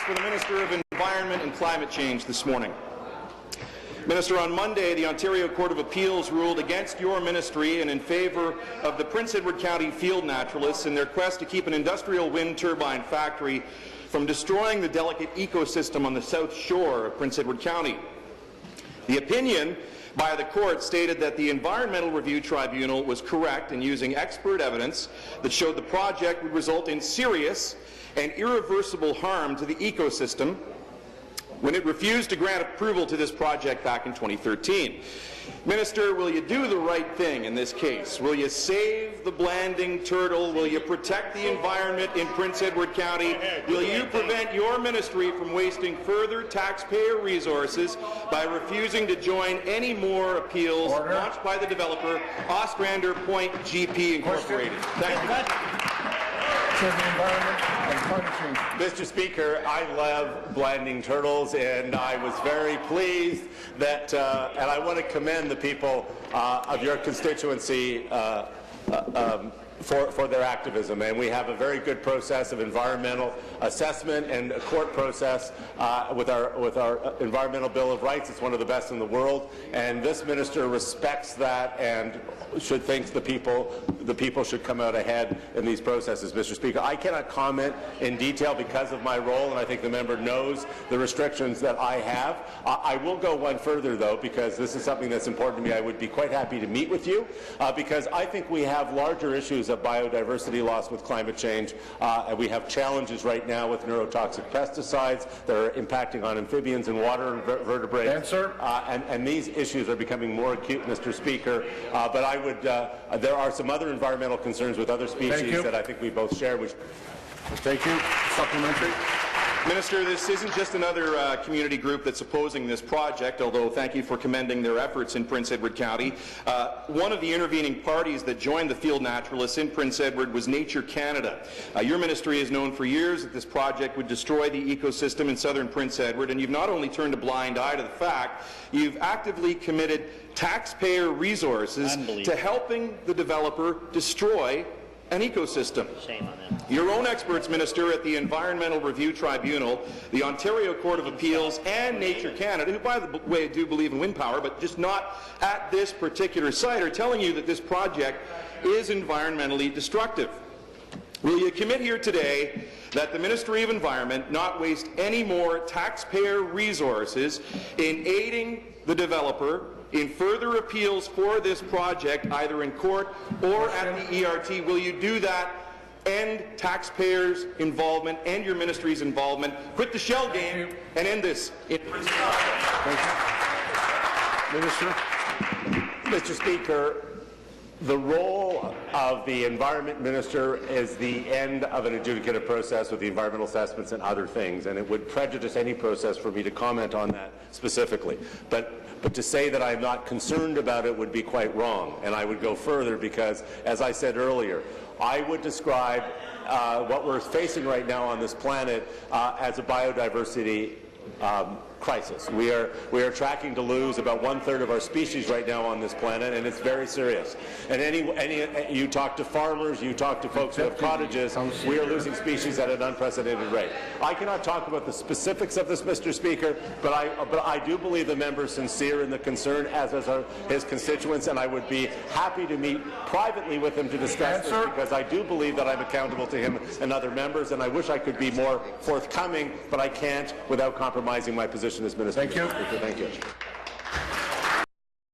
for the Minister of Environment and Climate Change this morning. Minister, on Monday, the Ontario Court of Appeals ruled against your ministry and in favour of the Prince Edward County field naturalists in their quest to keep an industrial wind turbine factory from destroying the delicate ecosystem on the south shore of Prince Edward County. The opinion by the court stated that the Environmental Review Tribunal was correct in using expert evidence that showed the project would result in serious and irreversible harm to the ecosystem when it refused to grant approval to this project back in 2013. Minister, will you do the right thing in this case? Will you save the Blanding turtle? Will you protect the environment in Prince Edward County? Will you prevent your ministry from wasting further taxpayer resources by refusing to join any more appeals launched by the developer, Ostrander Point GP Incorporated? Thank you. Mr. Speaker, I love Blanding turtles, and I was very pleased that, and I want to commend the people of your constituency for their activism, and we have a very good process of environmental assessment and a court process with our Environmental Bill of Rights. It's one of the best in the world, and this minister respects that and should think the people should come out ahead in these processes. Mr. Speaker, I cannot comment in detail because of my role, and I think the member knows the restrictions that I have. I will go one further, though, because this is something that's important to me. I would be quite happy to meet with you because I think we have larger issues of biodiversity loss with climate change, and we have challenges right now with neurotoxic pesticides that are impacting on amphibians and water vertebrates. And these issues are becoming more acute, Mr. Speaker. But I would, there are some other environmental concerns with other species that I think we both share. Thank you. Supplementary. Minister, this isn't just another community group that's opposing this project, although thank you for commending their efforts in Prince Edward County. One of the intervening parties that joined the field naturalists in Prince Edward was Nature Canada. Your ministry has known for years that this project would destroy the ecosystem in southern Prince Edward, and you've not only turned a blind eye to the fact, you've actively committed taxpayer resources to helping the developer destroy an ecosystem. Shame on them. Your own experts, Minister, at the Environmental Review Tribunal, the Ontario Court of Appeals, and Nature Canada, who, by the way, do believe in wind power, but just not at this particular site, are telling you that this project is environmentally destructive. Will you commit here today that the Ministry of Environment not waste any more taxpayer resources in aiding the developer in further appeals for this project, either in court or at the ERT? Will you do that? End taxpayers' involvement and your ministry's involvement. Quit the shell game and end this. Thank you. Minister. Mr. Speaker, the role of the Environment Minister is the end of an adjudicative process with the environmental assessments and other things, and it would prejudice any process for me to comment on that specifically. But to say that I'm not concerned about it would be quite wrong, and I would go further because, as I said earlier, I would describe what we're facing right now on this planet as a biodiversity crisis. We are tracking to lose about 1/3 of our species right now on this planet, and it's very serious. And you talk to farmers, you talk to folks who have cottages, we are losing species at an unprecedented rate. I cannot talk about the specifics of this, Mr. Speaker, but I do believe the member is sincere in the concern, as is his constituents, and I would be happy to meet privately with him to discuss this, because I do believe that I'm accountable to him and other members, and I wish I could be more forthcoming, but I can't without compromising my position as Minister. Thank you. Thank you.